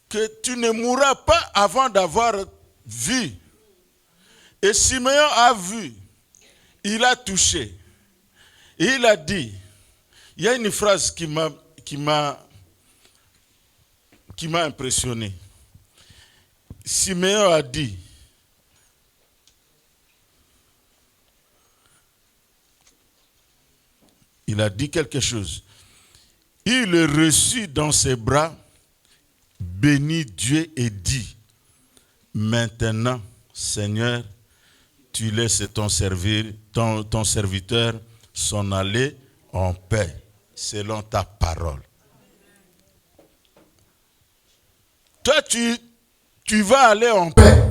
que tu ne mourras pas avant d'avoir vu. Et Siméon a vu, il a touché. Et il a dit, il y a une phrase qui m'a impressionné. Siméon a dit, il a dit quelque chose. Il le reçut dans ses bras, bénit Dieu et dit, maintenant, Seigneur, tu laisses ton serviteur s'en aller en paix, selon ta parole. Toi, tu vas aller en paix.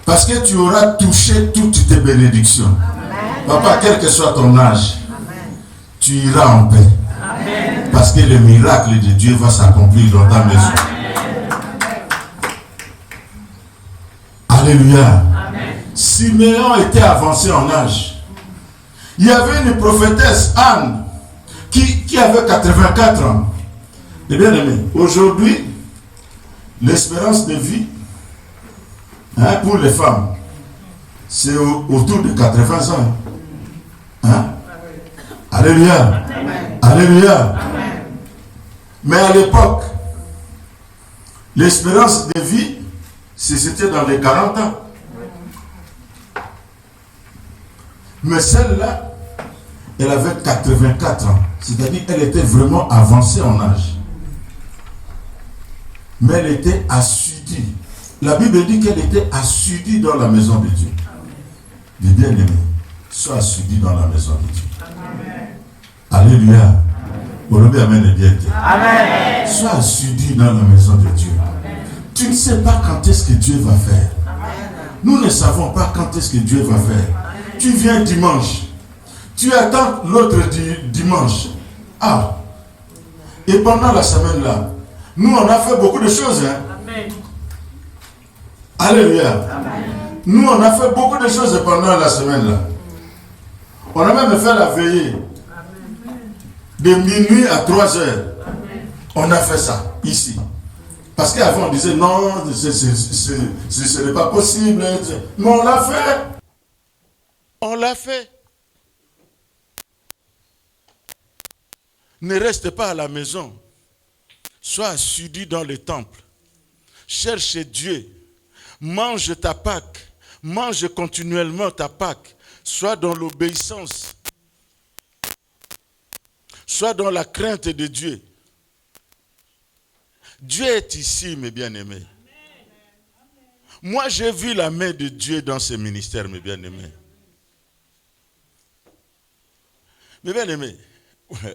Parce que tu auras touché toutes tes bénédictions. Amen. Papa, quel que soit ton âge, amen, tu iras en paix. Amen. Parce que le miracle de Dieu va s'accomplir dans ta maison. Amen. Alléluia. Amen. Siméon était avancé en âge. Il y avait une prophétesse, Anne, qui avait 84 ans. Et bien aimé, aujourd'hui, l'espérance de vie, pour les femmes, c'est autour de 80 ans. Hein? Alléluia. Amen. Alléluia. Amen. Mais à l'époque, l'espérance de vie, c'était dans les 40 ans. Mais celle-là, elle avait 84 ans. C'est-à-dire qu'elle était vraiment avancée en âge. Mais elle était assidue. La Bible dit qu'elle était assidue dans la maison de Dieu. Les bien-aimés, sois assidu dans la maison de Dieu. Amen. Alléluia. Amen. Sois assidu dans la maison de Dieu. Amen. Tu ne sais pas quand est-ce que Dieu va faire. Amen. Nous ne savons pas quand est-ce que Dieu va faire. Amen. Tu viens dimanche. Tu attends l'autre dimanche. Ah. Et pendant la semaine là, nous on a fait beaucoup de choses. Hein? Amen. Alléluia. Amen. Nous on a fait beaucoup de choses pendant la semaine là. On a même fait la veillée. Amen. De minuit à 3 heures. Amen. On a fait ça ici. Parce qu'avant on disait non, ce n'est pas possible. Mais on l'a fait. On l'a fait. Ne reste pas à la maison. Sois assidu dans le temple. Cherche Dieu. Mange ta Pâque. Mange continuellement ta Pâque. Sois dans l'obéissance. Sois dans la crainte de Dieu. Dieu est ici, mes bien-aimés. Moi, j'ai vu la main de Dieu dans ce ministère, mes bien-aimés. Mes bien-aimés,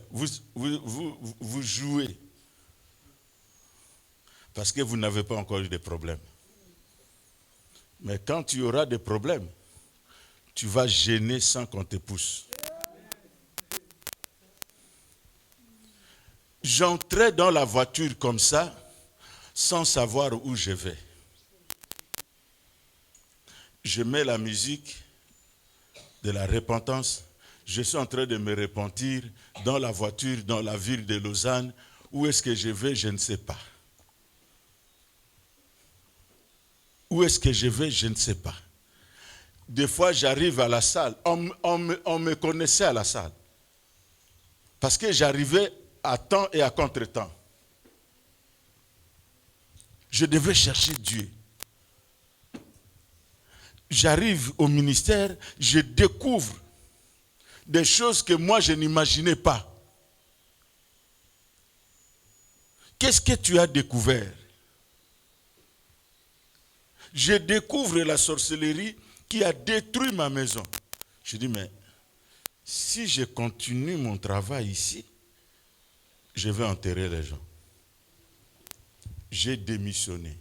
vous jouez parce que vous n'avez pas encore eu de problèmes. Mais quand tu auras des problèmes, tu vas gêner sans qu'on te pousse. J'entrais dans la voiture comme ça, sans savoir où je vais. Je mets la musique de la repentance. Je suis en train de me repentir dans la voiture, dans la ville de Lausanne. Où est-ce que je vais? Je ne sais pas. Où est-ce que je vais? Je ne sais pas. Des fois, j'arrive à la salle. On me connaissait à la salle. Parce que j'arrivais à temps et à contre-temps. Je devais chercher Dieu. J'arrive au ministère, je découvre des choses que moi je n'imaginais pas. Qu'est-ce que tu as découvert? Je découvre la sorcellerie qui a détruit ma maison. Je dis, mais si je continue mon travail ici, je vais enterrer les gens. J'ai démissionné.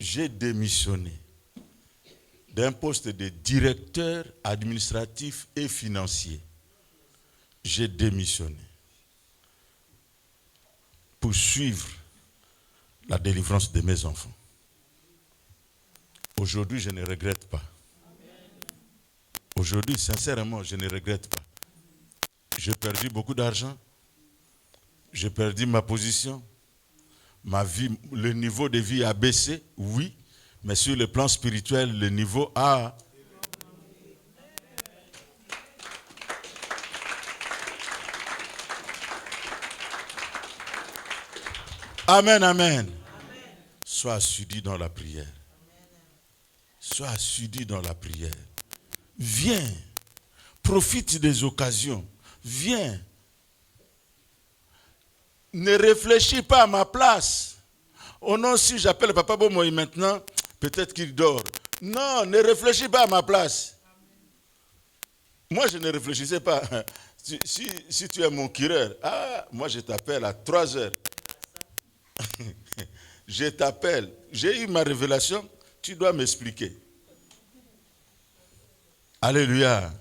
J'ai démissionné d'un poste de directeur administratif et financier. J'ai démissionné pour suivre la délivrance de mes enfants. Aujourd'hui, je ne regrette pas. Aujourd'hui, sincèrement, je ne regrette pas. J'ai perdu beaucoup d'argent. J'ai perdu ma position. Ma vie, le niveau de vie a baissé, oui, mais sur le plan spirituel, le niveau a... Amen, amen. Sois assidu dans la prière. Sois assidu dans la prière. Viens, profite des occasions. Viens. Ne réfléchis pas à ma place. Oh non, si j'appelle Papa Bomoï maintenant, peut-être qu'il dort. Non, ne réfléchis pas à ma place. Moi, je ne réfléchissais pas. Si tu es mon cureur, moi je t'appelle à 3 heures. Je t'appelle. J'ai eu ma révélation, tu dois m'expliquer. Alléluia.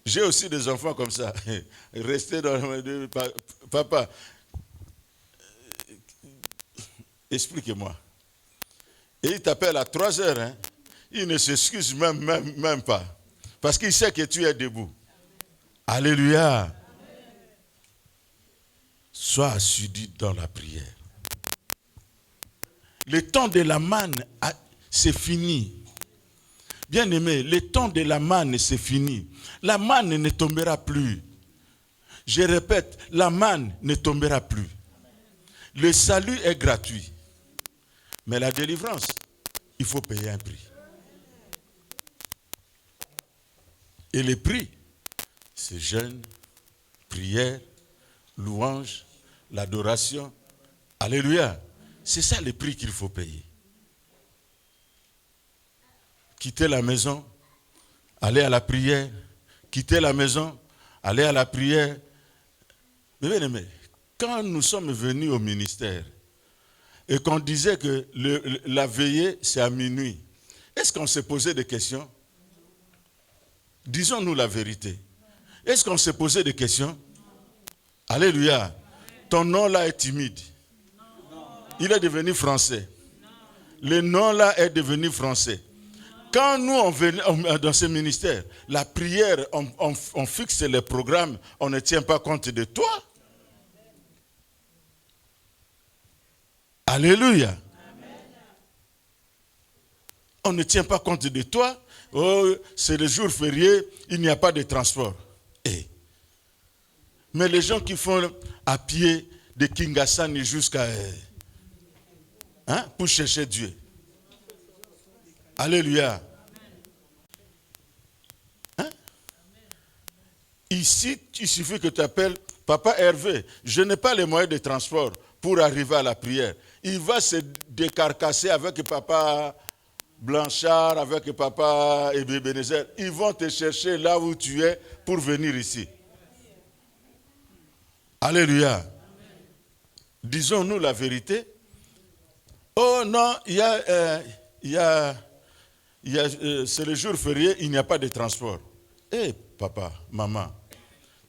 J'ai aussi des enfants comme ça. Restez dans le... Papa, expliquez-moi. Et il t'appelle à 3 heures. Hein. Il ne s'excuse même pas. Parce qu'il sait que tu es debout. Alléluia. Sois assidu dans la prière. Le temps de la manne, c'est fini. Bien-aimé, le temps de la manne, c'est fini. La manne ne tombera plus. Je répète, la manne ne tombera plus. Le salut est gratuit. Mais la délivrance, il faut payer un prix. Et le prix, c'est jeûne, prière, louange, l'adoration. Alléluia. C'est ça le prix qu'il faut payer. Quitter la maison, aller à la prière. Quitter la maison, aller à la prière. Mais bien aimé, quand nous sommes venus au ministère et qu'on disait que la veillée, c'est à minuit, est-ce qu'on s'est posé des questions? Disons-nous la vérité. Est-ce qu'on s'est posé des questions? Alléluia. Ton nom là est timide. Il est devenu français. Le nom là est devenu français. Quand nous, on venait dans ce ministère, la prière, on fixe les programmes, on ne tient pas compte de toi. Alléluia. Amen. On ne tient pas compte de toi. Oh, c'est le jour férié, il n'y a pas de transport. Mais les gens qui font à pied de Kingasani jusqu'à... pour chercher Dieu. Alléluia. Ici, il suffit que tu appelles Papa Hervé. Je n'ai pas les moyens de transport pour arriver à la prière. Il va se décarcasser avec Papa Blanchard, avec Papa Ebenezer. Ils vont te chercher là où tu es pour venir ici. Alléluia. Disons-nous la vérité. Oh non, c'est le jour férié, il n'y a pas de transport. Papa, maman,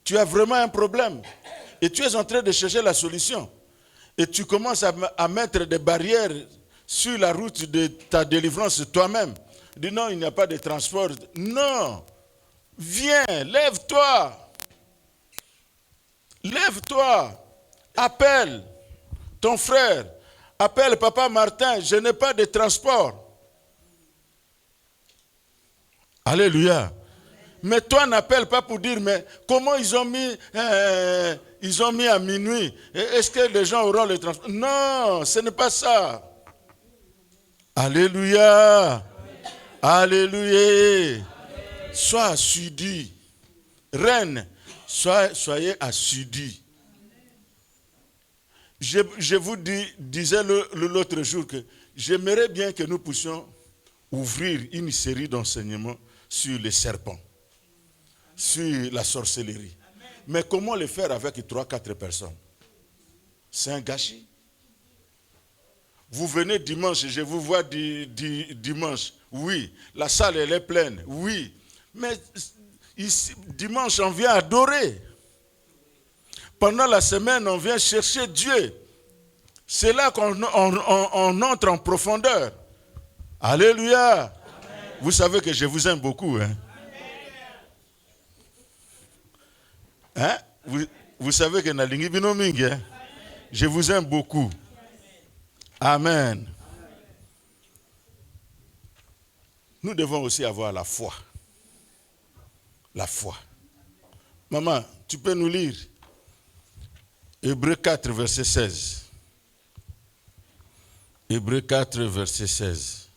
tu as vraiment un problème. Et tu es en train de chercher la solution. Et tu commences à mettre des barrières sur la route de ta délivrance toi-même. Dis non, il n'y a pas de transport. Non. Viens, lève-toi. Lève-toi. Appelle ton frère. Appelle Papa Martin. Je n'ai pas de transport. Alléluia. Mais toi, n'appelle pas pour dire, mais comment ils ont mis à minuit. Est-ce que les gens auront le transport? Non, ce n'est pas ça. Alléluia. Alléluia. Sois assidu. Reine, soyez assidu. Je vous disais l'autre jour que j'aimerais bien que nous puissions ouvrir une série d'enseignements sur les serpents, sur la sorcellerie. Mais comment le faire avec 3-4 personnes? C'est un gâchis. Vous venez dimanche, je vous vois dimanche. Oui, la salle elle est pleine. Oui, mais ici, dimanche on vient adorer. Pendant la semaine on vient chercher Dieu. C'est là qu'on entre en profondeur. Alléluia. Amen. Vous savez que je vous aime beaucoup. Hein? Vous savez que Nalingi Binoming, hein? Je vous aime beaucoup. Amen. Nous devons aussi avoir la foi. La foi. Maman, tu peux nous lire Hébreux 4, verset 16. Hébreux 4, verset 16.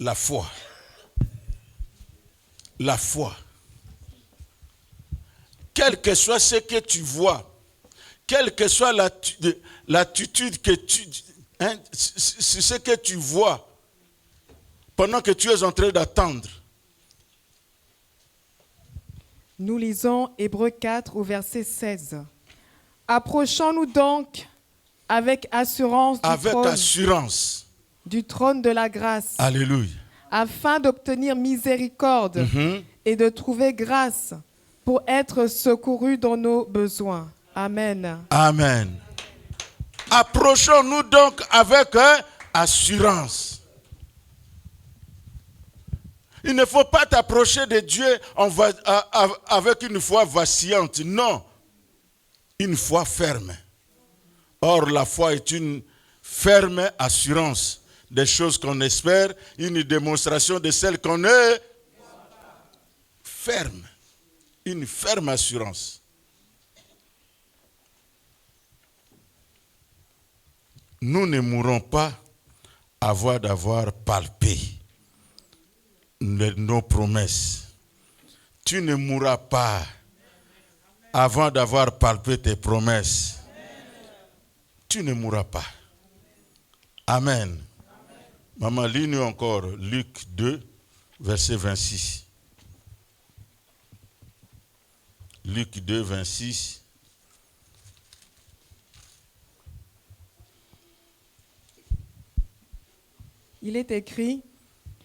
La foi. La foi. Quel que soit ce que tu vois, quelle que soit l'attitude que tu... Hein, ce que tu vois pendant que tu es en train d'attendre. Nous lisons Hébreux 4 au verset 16. Approchons-nous donc avec assurance du trône de la grâce. Alléluia. Afin d'obtenir miséricorde et de trouver grâce pour être secourus dans nos besoins. Amen. Amen. Approchons-nous donc avec assurance. Il ne faut pas t'approcher de Dieu avec une foi vacillante. Non. Une foi ferme. Or, la foi est une ferme assurance des choses qu'on espère, une démonstration de celles qu'on ne ferme. Une ferme assurance. Nous ne mourrons pas avant d'avoir palpé nos promesses. Tu ne mourras pas avant d'avoir palpé tes promesses. Tu ne mourras pas. Amen. Maman, lis-nous encore Luc 2, verset 26. Luc 2, 26. Il est écrit,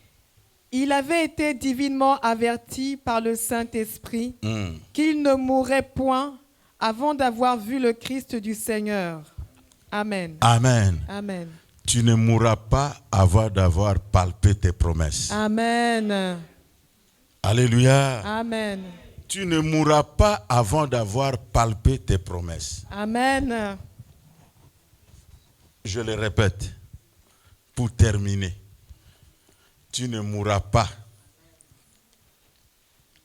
« Il avait été divinement averti par le Saint-Esprit qu'il ne mourrait point avant d'avoir vu le Christ du Seigneur. » Amen. Amen. Amen. Tu ne mourras pas avant d'avoir palpé tes promesses. Amen. Alléluia. Amen. Tu ne mourras pas avant d'avoir palpé tes promesses. Amen. Je le répète, pour terminer, tu ne mourras pas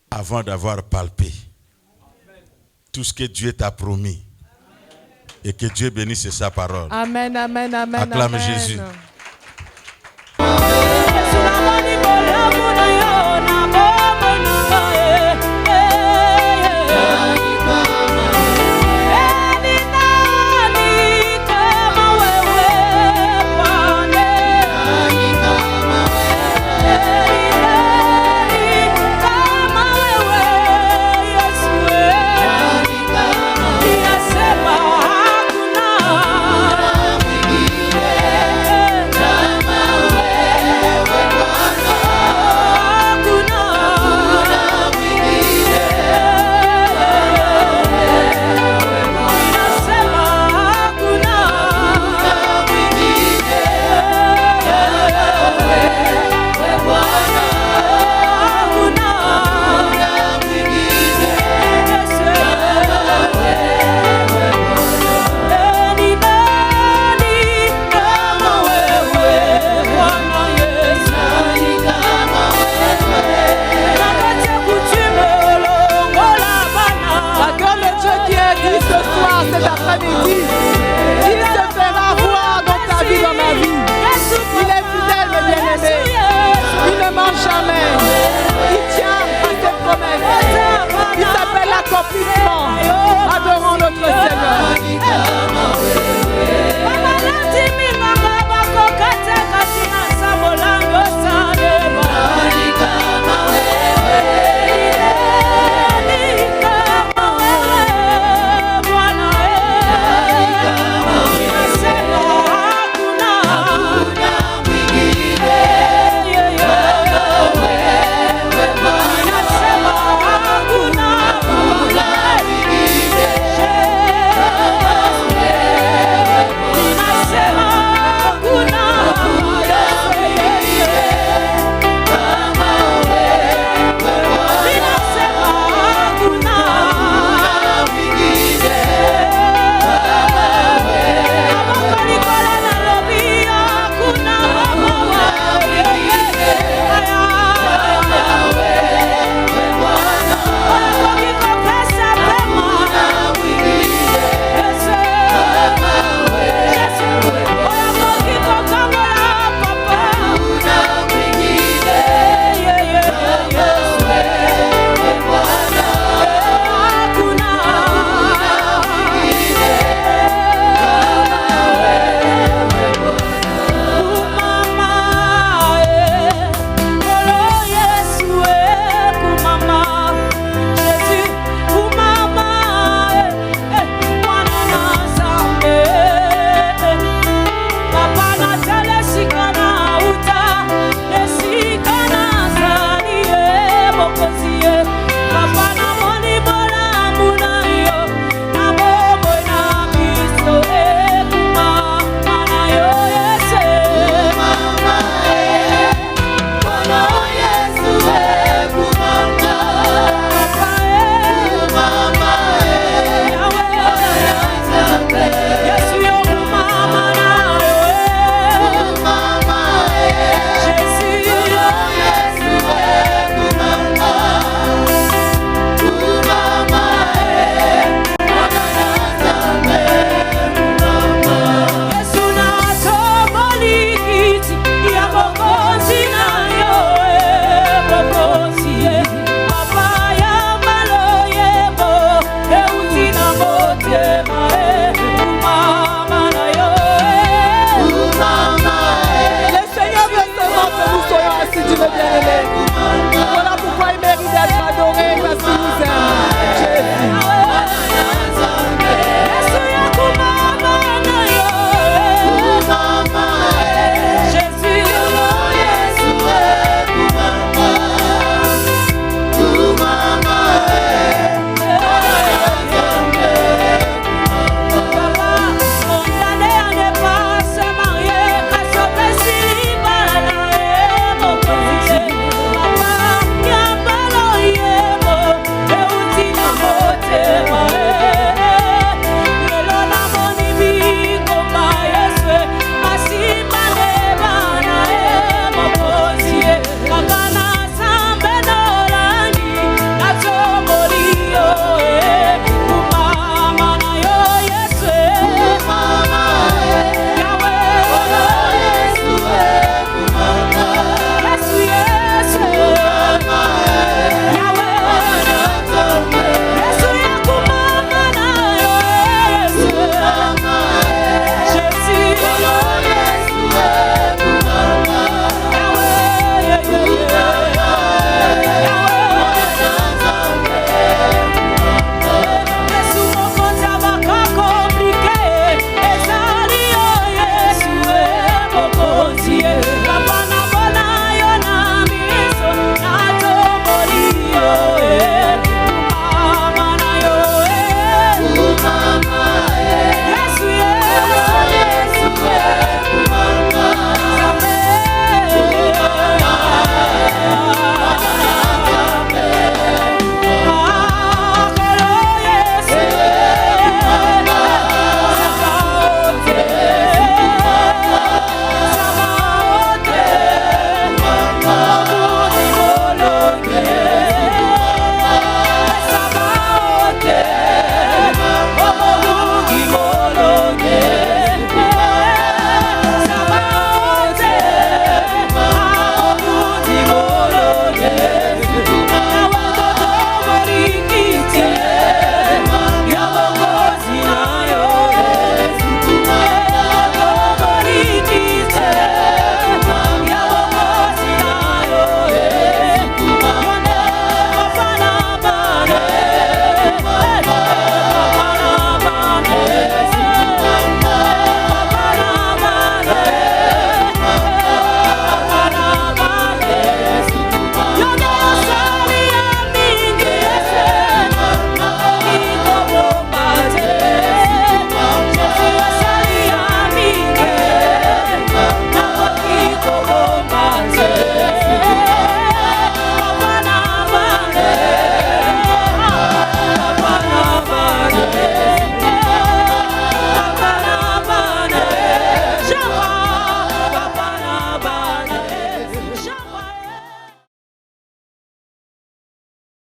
avant d'avoir palpé tout ce que Dieu t'a promis. Et que Dieu bénisse sa parole. Amen, amen, amen. Acclame amen. Jésus.